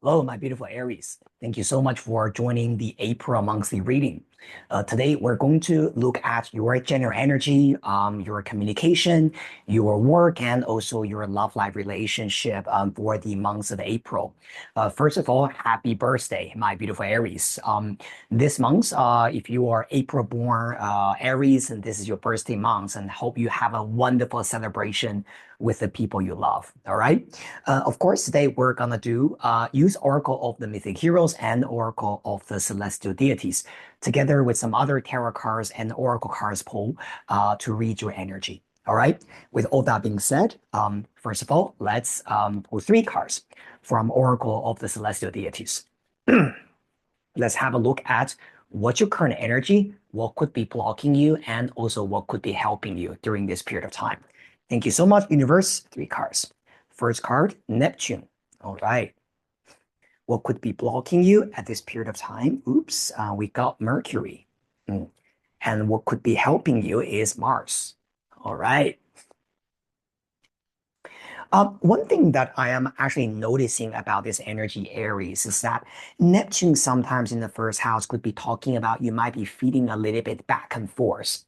Hello, my beautiful Aries. Thank you so much for joining the April monthly reading. Today, we're going to look at your general energy, your communication, your work, and also your love life relationship for the months of April. First of all, happy birthday, my beautiful Aries. This month, if you are April born Aries, and this is your birthday month, and hope you have a wonderful celebration with the people you love. All right. Of course, today we're gonna do use Oracle of the Mythic Heroes and Oracle of the Celestial Deities, together with some other tarot cards and Oracle cards pull to read your energy. All right. With all that being said, first of all, let's pull three cards from Oracle of the Celestial Deities. Let's have a look at what's your current energy, what could be blocking you, and also what could be helping you during this period of time. Thank you so much, universe. Three cards. First card, Neptune. All right. What could be blocking you at this period of time? Oops, we got Mercury. And what could be helping you is Mars. All right. One thing that I am actually noticing about this energy Aries is that Neptune sometimes in the first house could be talking about you might be feeling a little bit back and forth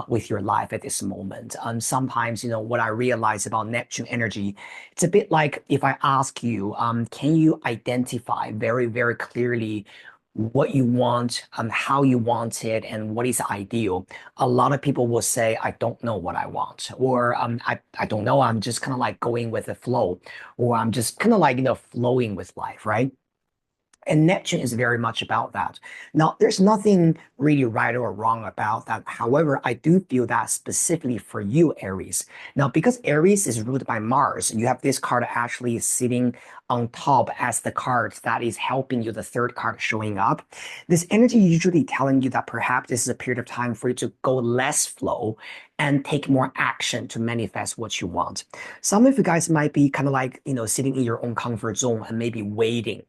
with your life at this moment. Sometimes, what I realize about Neptune energy, it's a bit like if I ask you, can you identify very, very clearly what you want, how you want it, and what is ideal? A lot of people will say, I don't know what I want, or I don't know, I'm just kind of like going with the flow, or I'm just kind of like, flowing with life, right? And Neptune is very much about that. Now, there's nothing really right or wrong about that. However, I do feel that specifically for you, Aries. Now, because Aries is ruled by Mars, you have this card actually sitting on top as the card that is helping you, the third card showing up. This energy usually telling you that perhaps this is a period of time for you to go less flow and take more action to manifest what you want. Some of you guys might be kind of like, sitting in your own comfort zone and maybe waiting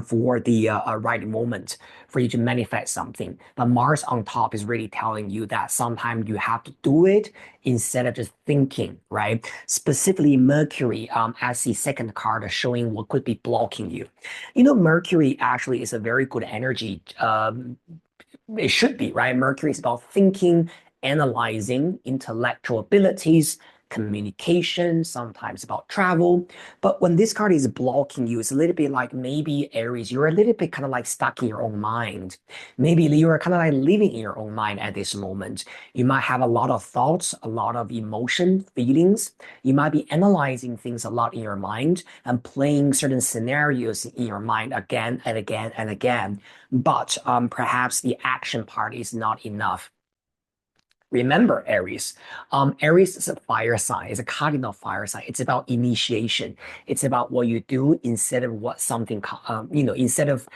for the right moment for you to manifest something. But Mars on top is really telling you that sometimes you have to do it instead of just thinking, right? Specifically, Mercury as the second card showing what could be blocking you. Mercury actually is a very good energy. It should be, right? Mercury is about thinking, analyzing, intellectual abilities, communication, sometimes about travel. But when this card is blocking you, it's a little bit like maybe Aries, you're a little bit kind of like stuck in your own mind. Maybe you're kind of like living in your own mind at this moment. You might have a lot of thoughts, a lot of emotion, feelings. You might be analyzing things a lot in your mind and playing certain scenarios in your mind again and again and again. But perhaps the action part is not enough. Remember, Aries. Aries is a fire sign. It's a cardinal fire sign. It's about initiation. It's about what you do instead of what something, instead of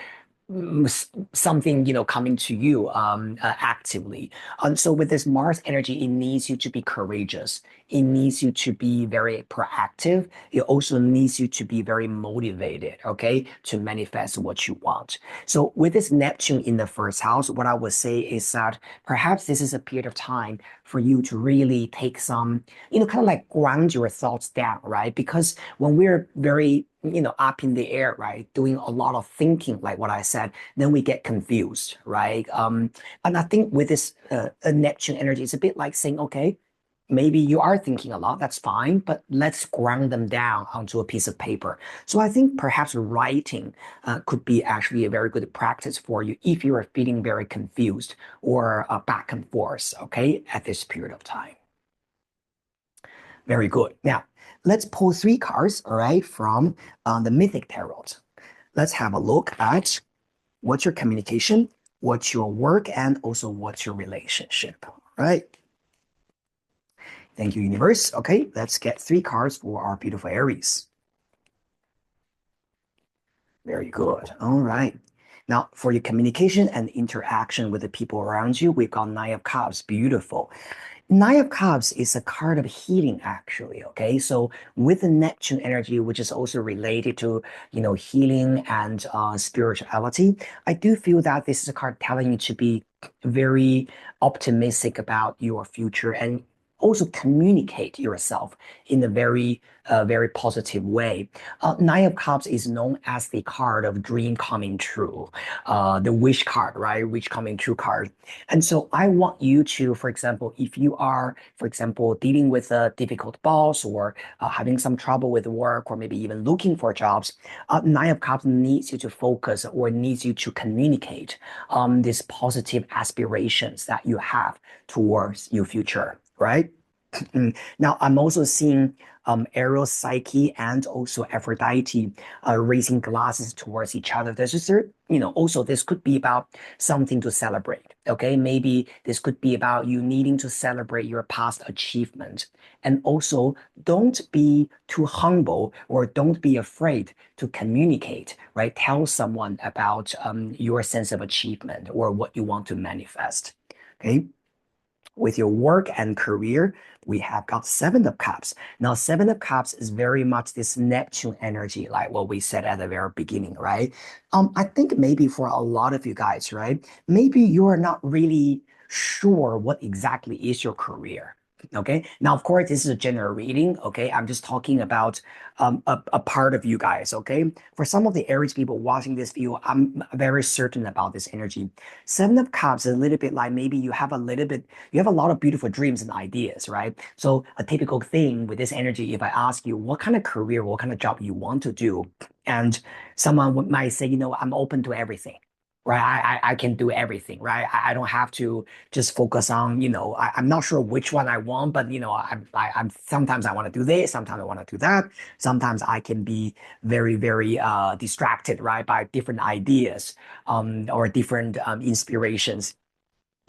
something coming to you actively. And so with this Mars energy, it needs you to be courageous. It needs you to be very proactive. It also needs you to be very motivated, okay, to manifest what you want. So with this Neptune in the first house, what I would say is that perhaps this is a period of time for you to really take some, kind of like ground your thoughts down, right? Because when we're very up in the air, right? Doing a lot of thinking, like what I said, then we get confused, right? And I think with this Neptune energy, it's a bit like saying, okay, maybe you are thinking a lot, that's fine, but let's ground them down onto a piece of paper. So I think perhaps writing could be actually a very good practice for you if you are feeling very confused or back and forth, okay, at this period of time. Very good. Now, let's pull three cards, all right, from the Mythic Tarot. Let's have a look at what's your communication, what's your work, and also what's your relationship, all right? Thank you, universe. Okay, let's get three cards for our beautiful Aries. Very good. All right. Now, for your communication and interaction with the people around you, we've got Nine of Cups. Beautiful. Nine of Cups is a card of healing, actually. Okay, so with the Neptune energy, which is also related to healing and spirituality, I do feel that this is a card telling you to be very optimistic about your future and also communicate yourself in a very positive way. Nine of Cups is known as the card of dream coming true, the wish card, right? Wish coming true card. And so I want you to, for example, if you are, for example, dealing with a difficult boss or having some trouble with work or maybe even looking for jobs, Nine of Cups needs you to focus or needs you to communicate these positive aspirations that you have towards your future, right? Now, I'm also seeing Ariel Psyche and also Aphrodite raising glasses towards each other. There's just, also this could be about something to celebrate. Okay, maybe this could be about you needing to celebrate your past achievement. And also, don't be too humble or don't be afraid to communicate, right? Tell someone about your sense of achievement or what you want to manifest. Okay. With your work and career, we have got Seven of Cups. Now, Seven of Cups is very much this Neptune energy, like what we said at the very beginning, right? I think maybe for a lot of you guys, right? Maybe you are not really sure what exactly is your career. Okay. Now, of course, this is a general reading. Okay. I'm just talking about a part of you guys. Okay. For some of the Aries people watching this video, I'm very certain about this energy. Seven of Cups is a little bit like maybe you have a lot of beautiful dreams and ideas, right? So a typical thing with this energy, if I ask you what kind of career, what kind of job you want to do, and might say, I'm open to everything, right? I can do everything, right? I don't have to just focus on, I'm not sure which one I want, but I'm sometimes I want to do this, sometimes I want to do that. Sometimes I can be very distracted, right, by different ideas or different inspirations.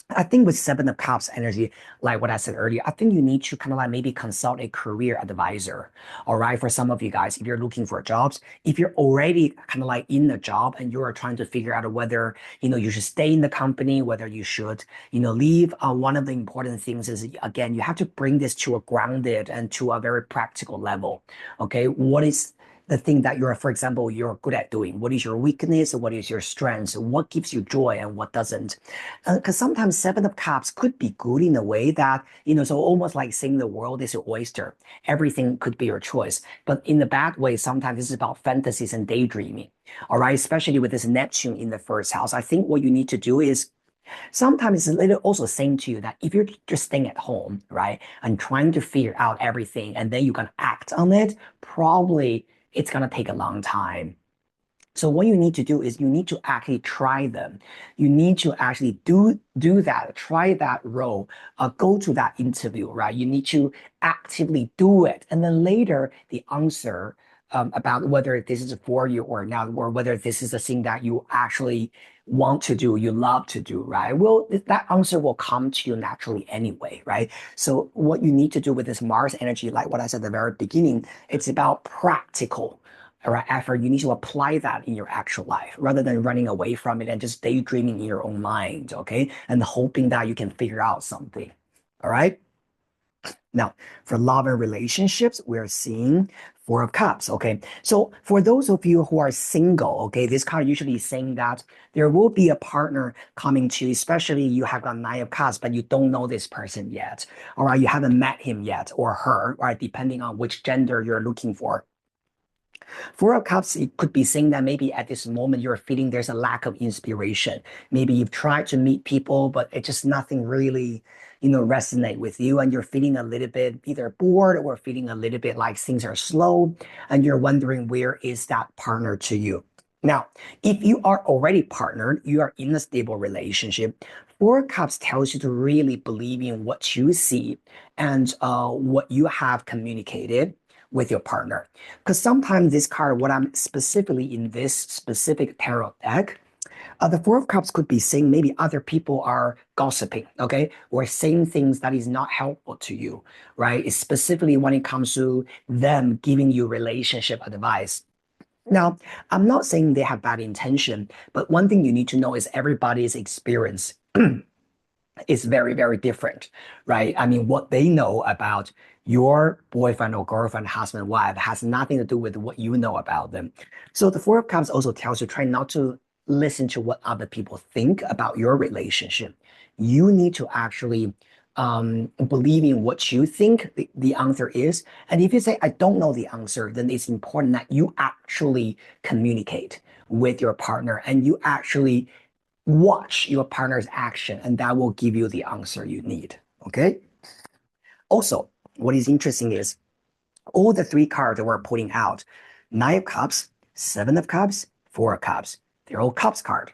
I think with Seven of Cups energy, like what I said earlier, I think you need to kind of like maybe consult a career advisor. All right. For some of you guys, if you're looking for jobs, if you're already kind of like in the job and you are trying to figure out whether, you should stay in the company, whether you should, leave, one of the important things is, again, you have to bring this to a grounded and to a very practical level. Okay. What is the thing that for example, you're good at doing? What is your weakness? What is your strength? What gives you joy and what doesn't? Because sometimes Seven of Cups could be good in a way that, so almost like saying the world is your oyster. Everything could be your choice. But in the bad way, sometimes this is about fantasies and daydreaming. All right. Especially with this Neptune in the first house. I think what you need to do is sometimes it's a little also saying to you that if you're just staying at home, right, and trying to figure out everything and then you're going to act on it, probably it's going to take a long time. So what you need to do is you need to actually try them. You need to actually do that, try that role, go to that interview, right? You need to actively do it. And then later the answer about whether this is for you or not, or whether this is a thing that you actually want to do, you love to do, right? Well, that answer will come to you naturally anyway, right? So what you need to do with this Mars energy, like what I said at the very beginning, it's about practical, right, effort. You need to apply that in your actual life rather than running away from it and just daydreaming in your own mind, okay? And hoping that you can figure out something. All right. Now, for love and relationships, we're seeing Four of Cups. Okay. So for those of you who are single, okay, this card usually is saying that there will be a partner coming to you, especially you have got Nine of Cups, but you don't know this person yet. All right. You haven't met him yet or her, right? Depending on which gender you're looking for. Four of Cups, it could be saying that maybe at this moment you're feeling there's a lack of inspiration. Maybe you've tried to meet people, but it just nothing really, resonate with you, and you're feeling a little bit either bored or feeling a little bit like things are slow, and you're wondering where is that partner to you. Now, if you are already partnered, you are in a stable relationship. Four of Cups tells you to really believe in what you see and what you have communicated with your partner. Because sometimes this card, what I'm specifically in this specific tarot deck, the Four of Cups could be saying maybe other people are gossiping, okay, or saying things that is not helpful to you, right? It's specifically when it comes to them giving you relationship advice. Now, I'm not saying they have bad intention, but one thing you need to know is everybody's experience is very different, right? I mean, what they know about your boyfriend or girlfriend, husband, wife has nothing to do with what you know about them. So the Four of Cups also tells you try not to listen to what other people think about your relationship. You need to actually believing what you think the answer is. And if you say, I don't know the answer, then it's important that you actually communicate with your partner and you actually watch your partner's action, and that will give you the answer you need. Okay. Also, what is interesting is all the three cards that we're putting out, Nine of Cups, Seven of Cups, Four of Cups, they're all Cups card.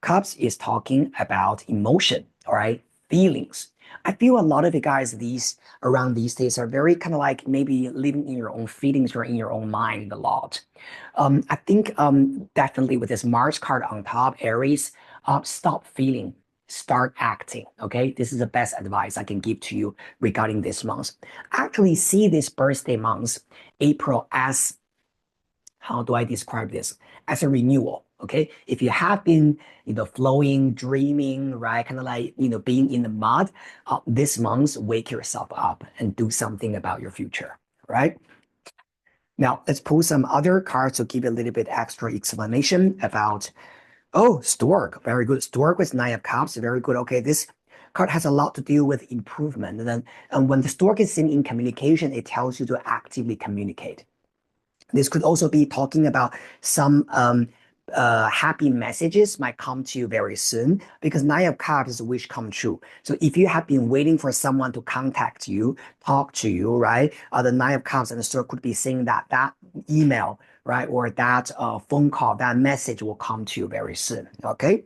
Cups is talking about emotion, all right, feelings. I feel a lot of the guys these around these days are very kind of like maybe living in your own feelings or in your own mind a lot. I think definitely with this Mars card on top, Aries, stop feeling, start acting. Okay, this is the best advice I can give to you regarding this month. Actually, see this birthday month, April, as how do I describe this? As a renewal. Okay. If you have been, flowing, dreaming, right? Kind of like, being in the mud, this month, wake yourself up and do something about your future, right? Now, let's pull some other cards to give you a little bit extra explanation about, oh, Stork. Very good. Stork with Nine of Cups. Very good. Okay. This card has a lot to do with improvement. And then, and when the Stork is seen in communication, it tells you to actively communicate. This could also be talking about some happy messages might come to you very soon because Nine of Cups is a wish come true. So if you have been waiting for someone to contact you, talk to you, right? The Nine of Cups and the Star could be saying that that email, right, or that phone call, that message will come to you very soon. Okay,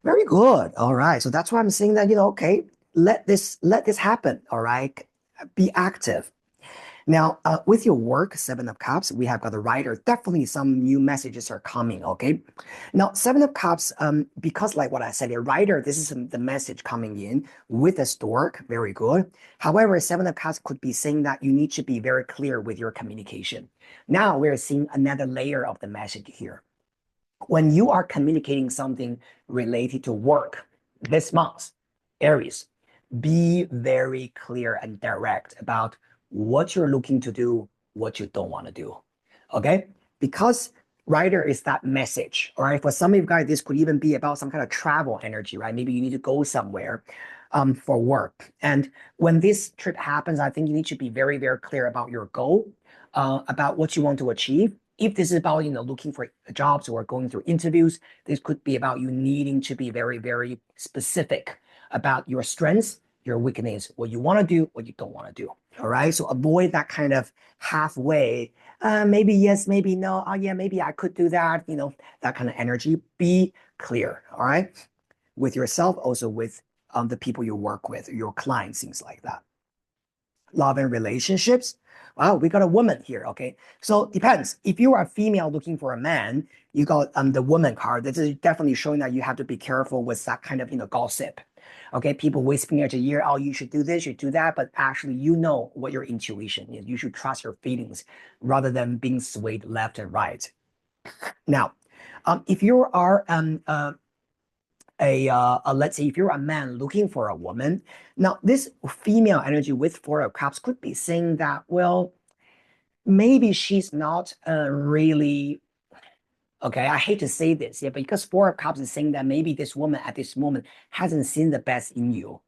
very good. All right. So that's why I'm saying that okay, let this happen. All right, be active. Now, with your work, Seven of Cups, we have got the writer. Definitely some new messages are coming, okay? Now, Seven of Cups, because like what I said, a writer, this is the message coming in with a stork, very good. However, Seven of Cups could be saying that you need to be very clear with your communication. Now we're seeing another layer of the message here. When you are communicating something related to work this month, Aries, be very clear and direct about what you're looking to do, what you don't want to do. Okay? Because writer is that message. All right. For some of you guys, this could even be about some kind of travel energy, right? Maybe you need to go somewhere for work. And when this trip happens, I think you need to be very, very clear about your goal, about what you want to achieve. If this is about, looking for jobs or going through interviews, this could be about you needing to be very, very specific about your strengths, your weakness, what you want to do, what you don't want to do. All right. So avoid that kind of halfway, maybe yes, maybe no. Oh, yeah, maybe I could do that. That kind of energy. Be clear. All right. With yourself, also with the people you work with, your clients, things like that. Love and relationships. Wow, we got a woman here. Okay. So depends. If you are a female looking for a man, you got the woman card. This is definitely showing that you have to be careful with that kind of gossip. Okay, people whispering at your ear, oh, you should do this, you do that, but actually you know what your intuition is. You should trust your feelings rather than being swayed left and right. Now, if you are let's say if you're a man looking for a woman, now this female energy with Four of Cups could be saying that, well, maybe she's not really okay. I hate to say this, yeah, because Four of Cups is saying that maybe this woman at this moment hasn't seen the best in you.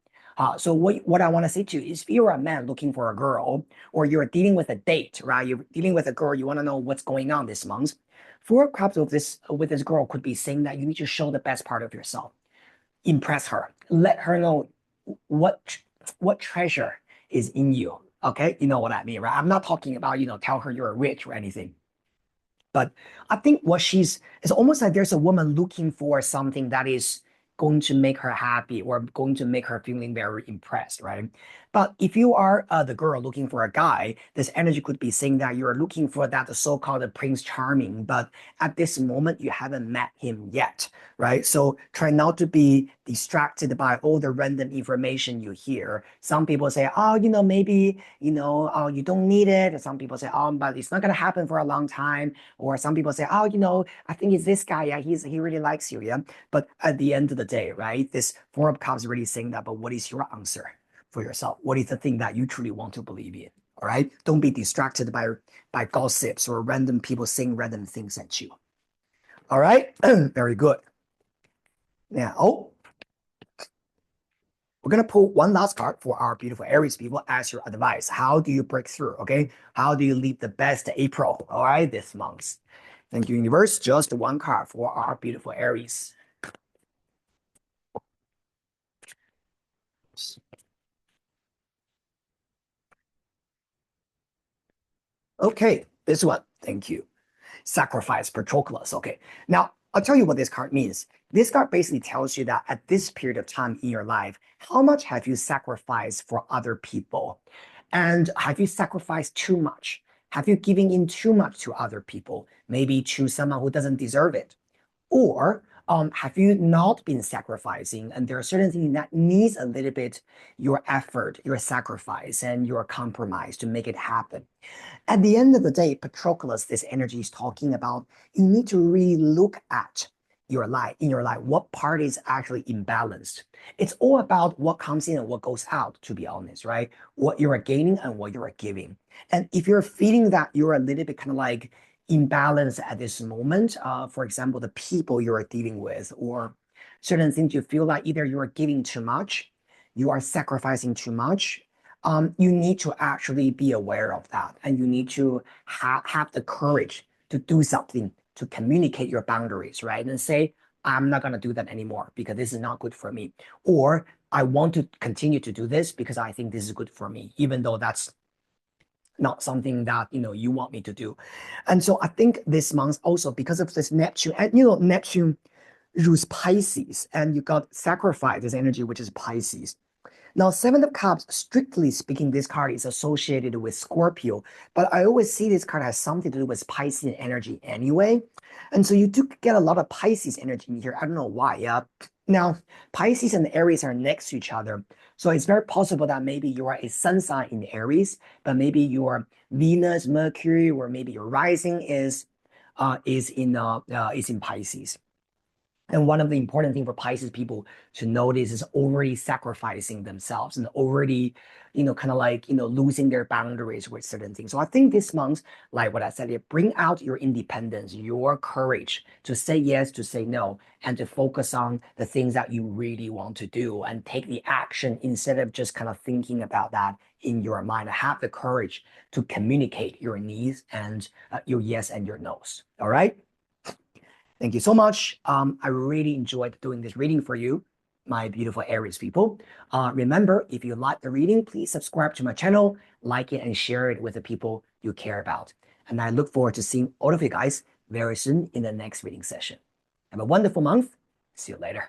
So what I want to say to you is if you're a man looking for a girl or you're dealing with a date, right? You're dealing with a girl, you want to know what's going on this month. Four of Cups with this girl could be saying that you need to show the best part of yourself, impress her, let her know what what treasure is in you. Okay, you know what I mean, right? I'm not talking about tell her you're rich or anything. But I think what it's almost like there's a woman looking for something that is going to make her happy or going to make her feeling very impressed, right? But if you are the girl looking for a guy, this energy could be saying that you're looking for that so-called Prince Charming, but at this moment you haven't met him yet, right? So try not to be distracted by all the random information you hear. Some people say, oh, maybe, oh, you don't need it. And some people say, oh, but it's not going to happen for a long time. Or some people say, oh, I think it's this guy. Yeah, he really likes you. Yeah. But at the end of the day, right, this Four of Cups really saying that. But what is your answer for yourself? What is the thing that you truly want to believe in? All right. Don't be distracted by gossips or random people saying random things at you. All right. Very good. Now, We're gonna pull one last card for our beautiful Aries people as your advice. How do you break through? Okay, how do you live the best April? All right, this month. Thank you, universe. Just one card for our beautiful Aries. Okay, this one. Thank you. Sacrifice Patroclus. Okay, now I'll tell you what this card means. This card basically tells you that at this period of time in your life, how much have you sacrificed for other people? And have you sacrificed too much? Have you given in too much to other people? Maybe to someone who doesn't deserve it? Or have you not been sacrificing and there are certain things that needs a little bit your effort, your sacrifice, and your compromise to make it happen? At the end of the day, Patroclus, this energy is talking about you need to really look at your life, in your life, what part is actually imbalanced. It's all about what comes in and what goes out, to be honest, right? What you are gaining and what you are giving. And if you're feeling that you're a little bit kind of like imbalanced at this moment, for example, the people you are dealing with, or certain things you feel like either you are giving too much, you are sacrificing too much, you need to actually be aware of that. And you need to have the courage to do something to communicate your boundaries, right? And say, I'm not going to do that anymore because this is not good for me. Or I want to continue to do this because I think this is good for me, even though that's not something that you want me to do. And so I think this month also because of this Neptune, and Neptune rules Pisces, and you got sacrifice this energy, which is Pisces. Now, Seven of Cups, strictly speaking, this card is associated with Scorpio, but I always see this card has something to do with Pisces energy anyway. And so you do get a lot of Pisces energy in here. I don't know why. Yeah. Now, Pisces and Aries are next to each other. So it's very possible that maybe you are a sun sign in Aries, but maybe your Venus, Mercury, or maybe your rising is in Pisces. And one of the important things for Pisces people to notice is already sacrificing themselves and already, kind of like, losing their boundaries with certain things. So I think this month, like what I said, it bring out your independence, your courage to say yes, to say no, and to focus on the things that you really want to do and take the action instead of just kind of thinking about that in your mind. Have the courage to communicate your needs and your yes and your no's. All right. Thank you so much. I really enjoyed doing this reading for you, my beautiful Aries people. Remember, if you like the reading, please subscribe to my channel, like it, and share it with the people you care about. And I look forward to seeing all of you guys very soon in the next reading session. Have a wonderful month. See you later.